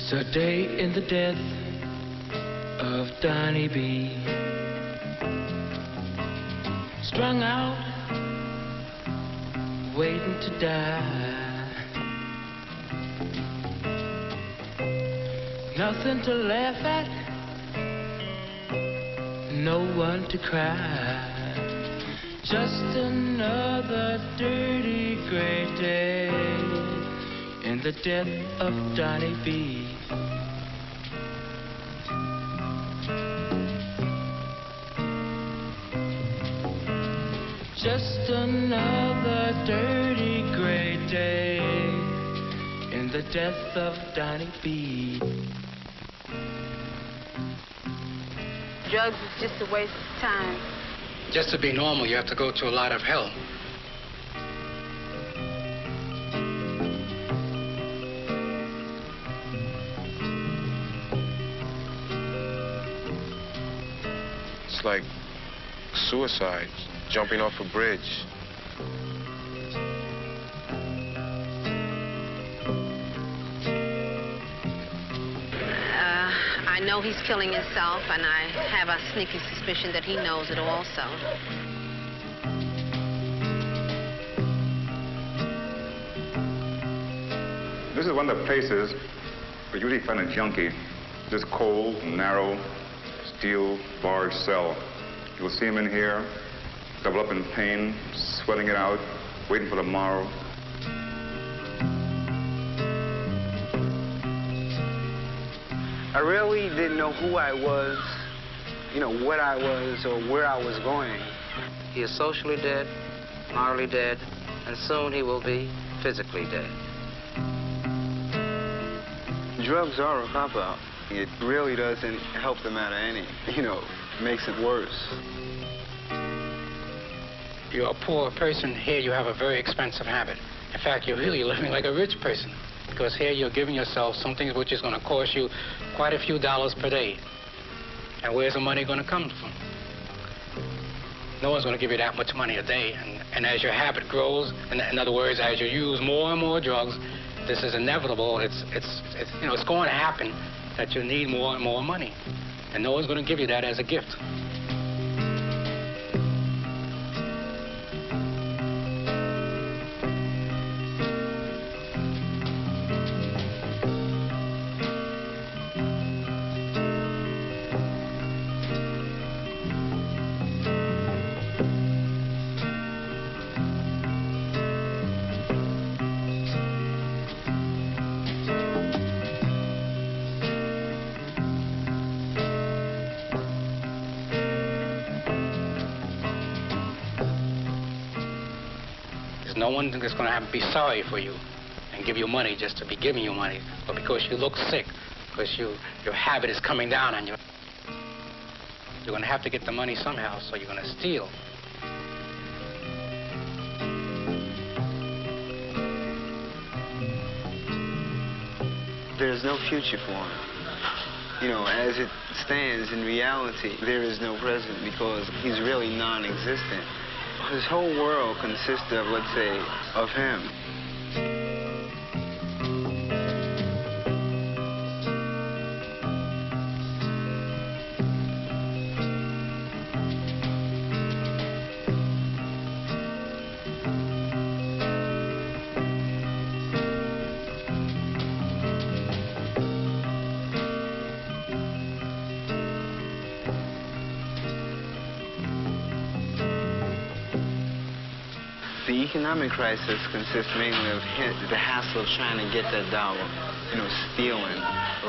It's a day in the death of Donny B. Strung out, waiting to die. Nothing to laugh at, no one to cry. Just another dirty gray day in the death of Donny B. Just another dirty gray day in the death of Donny B. Drugs is just a waste of time. Just to be normal, you have to go to a lot of hell. It's like suicide, jumping off a bridge. I know he's killing himself, and I have a sneaky suspicion that he knows it also. This is one of the places where you usually find a junkie. This cold, narrow, steel barred cell. You'll see him in here, double up in pain, sweating it out, waiting for tomorrow. I really didn't know who I was, what I was or where I was going. He is socially dead, morally dead, and soon he will be physically dead. Drugs are a cop-out. It really doesn't help the matter any, makes it worse. You're a poor person. Here you have a very expensive habit. In fact, you're really living like a rich person, because here you're giving yourself something which is going to cost you quite a few dollars per day. And where's the money going to come from? No one's going to give you that much money a day. And as your habit grows, in other words, as you use more and more drugs, this is inevitable. It's going to happen that you need more and more money. And no one's going to give you that as a gift. No one is going to be sorry for you and give you money just to be giving you money, but because you look sick, because your habit is coming down on you. You're going to have to get the money somehow, so you're going to steal. There's no future for him. As it stands in reality, there is no present because he's really non-existent. His whole world consists of, let's say, of him. The economic crisis consists mainly of the hassle of trying to get that dollar. Stealing,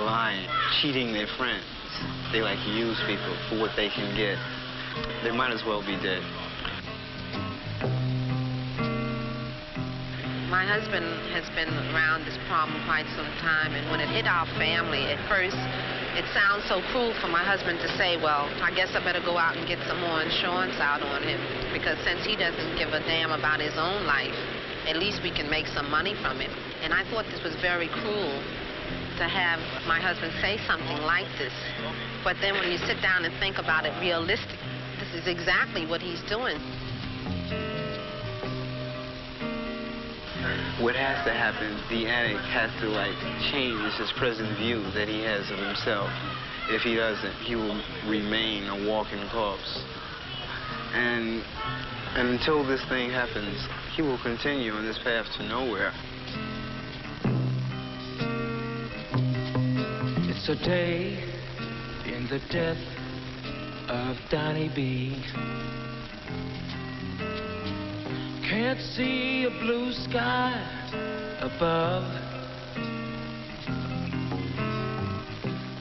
lying, cheating their friends. They like to use people for what they can get. They might as well be dead. My husband has been around this problem quite some time, and when it hit our family, at first, it sounds so cruel for my husband to say, well, I guess I better go out and get some more insurance out on him, because since he doesn't give a damn about his own life, at least we can make some money from it. And I thought this was very cruel to have my husband say something like this. But then when you sit down and think about it realistically, this is exactly what he's doing. what has to happen, the addict has to like change his present view that he has of himself. If he doesn't, he will remain a walking corpse. And until this thing happens, he will continue on this path to nowhere. It's a day in the death of Donny B. Can't see a blue sky above.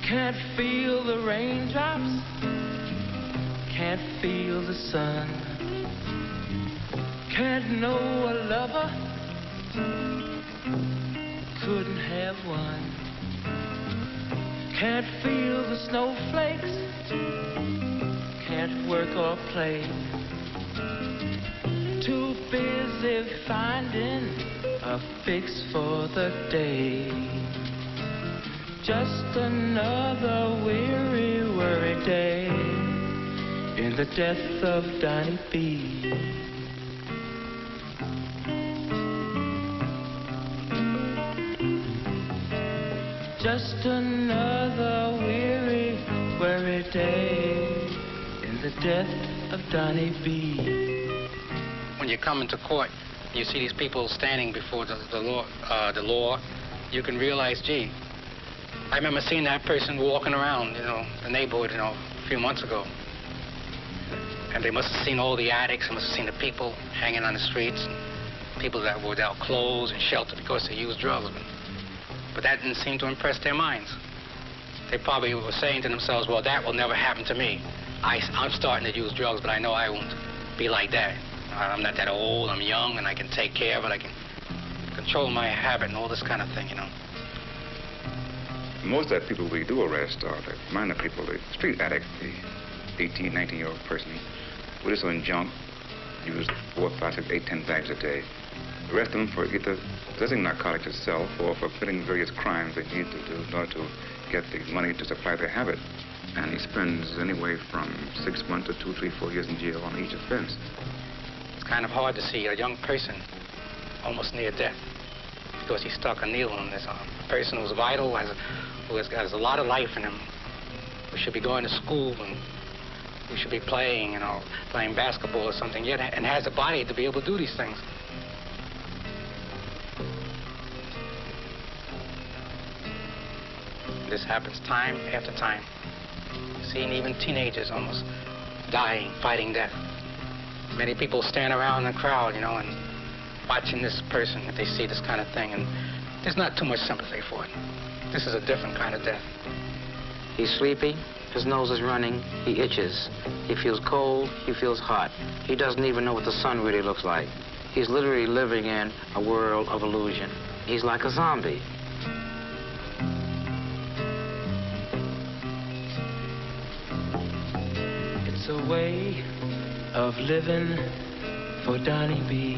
Can't feel the raindrops. Can't feel the sun. Can't know a lover. Couldn't have one. Can't feel the snowflakes. Can't work or play. Too busy finding a fix for the day. Just another weary, worried day in the death of Donny B. Just another weary, worried day in the death of Donny B. When you come into court, you see these people standing before the law, you can realize, gee, I remember seeing that person walking around, the neighborhood, a few months ago. And they must have seen all the addicts, they must have seen the people hanging on the streets, and people that were without clothes and shelter because they used drugs. But that didn't seem to impress their minds. They probably were saying to themselves, well, that will never happen to me. I'm starting to use drugs, but I know I won't be like that. I'm not that old, I'm young, and I can take care of it, I can control my habit and all this kind of thing, Most of the people we do arrest are the minor people, the street addicts, the 18, 19-year-old person. We just on junk, use 4, 5, 6, 8, 10 bags a day. Arrest them for either possessing narcotics itself or for committing various crimes they need to do in order to get the money to supply their habit. And he spends anywhere from 6 months to 2, 3, 4 years in jail on each offense. It's kind of hard to see a young person almost near death because he's stuck a needle on this person who's vital, who has a lot of life in him. We should be going to school and we should be playing, playing basketball or something, yet and has a body to be able to do these things. This happens time after time. Seeing even teenagers almost dying, fighting death. Many people stand around in the crowd, and watching this person if they see this kind of thing, and there's not too much sympathy for it. This is a different kind of death. He's sleepy, his nose is running, he itches. He feels cold, he feels hot. He doesn't even know what the sun really looks like. He's literally living in a world of illusion. He's like a zombie. It's a way of living for Donny B.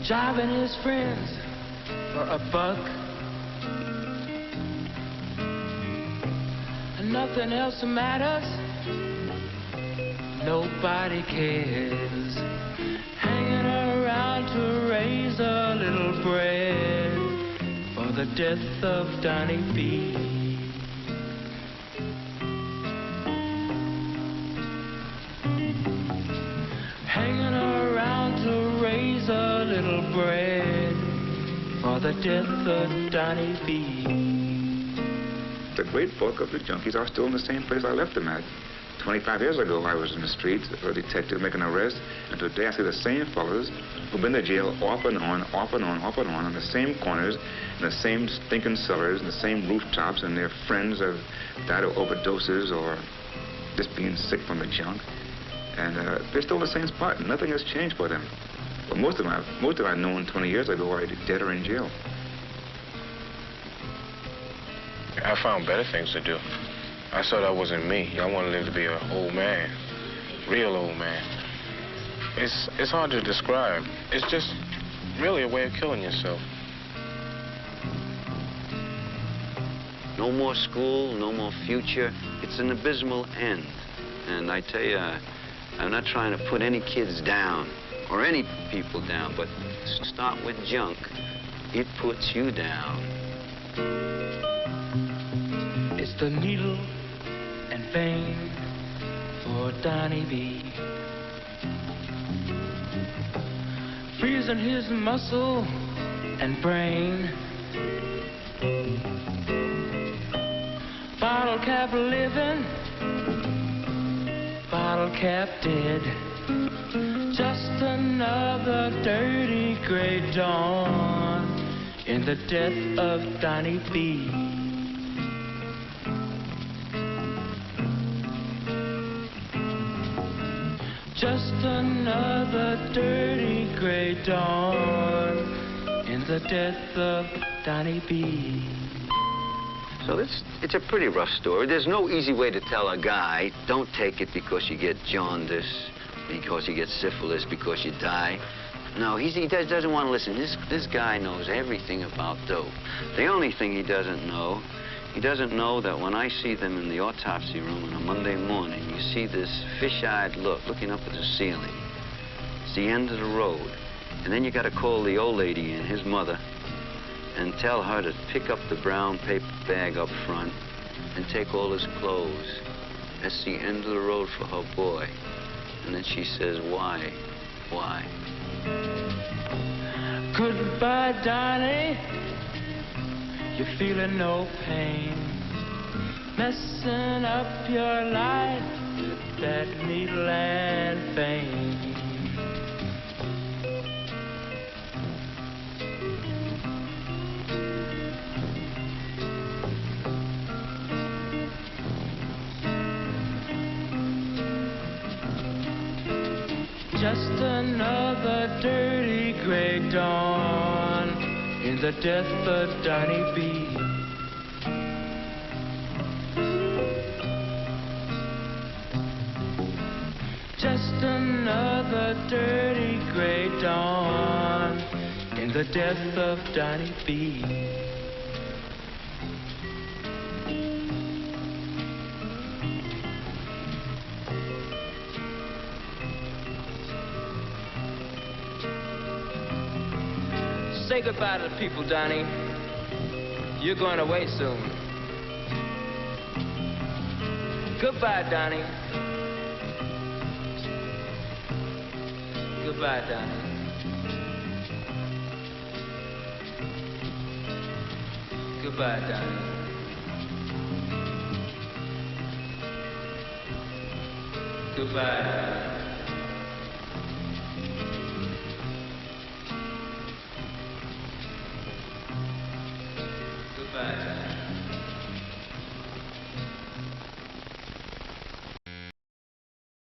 Driving his friends for a buck. And nothing else matters. Nobody cares. Hanging around to raise a little bread for the death of Donny B. Hanging around to raise a little bread for the death of Donny B. The great bulk of the junkies are still in the same place I left them at. 25 years ago, I was in the streets, a detective making an arrest, and today I see the same fellas who've been to jail off and on, on the same corners, in the same stinking cellars, in the same rooftops, and their friends have died of overdoses or just being sick from the junk. And they're still in the same spot. Nothing has changed for them. But most of them I've known 20 years ago are dead or in jail. I found better things to do. I saw that wasn't me. I want to live to be an old man, real old man. It's hard to describe. It's just really a way of killing yourself. No more school, no more future. It's an abysmal end. And I tell you, I'm not trying to put any kids down, or any people down, but start with junk, it puts you down. It's the needle and vein for Donny B. Freezing his muscle and brain. Bottle cap living, bottle cap dead. Just another dirty gray dawn in the death of Donny B. Just another dirty gray dawn in the death of Donny B. So it's a pretty rough story. There's no easy way to tell a guy, don't take it because you get jaundice, because you get syphilis, because you die. No, he doesn't want to listen. This guy knows everything about dope. The only thing he doesn't know that when I see them in the autopsy room on a Monday morning, you see this fish-eyed look looking up at the ceiling. It's the end of the road. And then you got to call the old lady in, his mother, and tell her to pick up the brown paper bag up front and take all his clothes. That's the end of the road for her boy. And then she says, why? Why? Goodbye, Donny. You're feeling no pain. Messing up your life with that needle and vein. Just another dirty gray dawn in the death of Donny B. Just another dirty gray dawn in the death of Donny B. Say goodbye to the people, Donny. You're going away soon. Goodbye, Donny. Goodbye, Donny. Goodbye, Donny. Goodbye.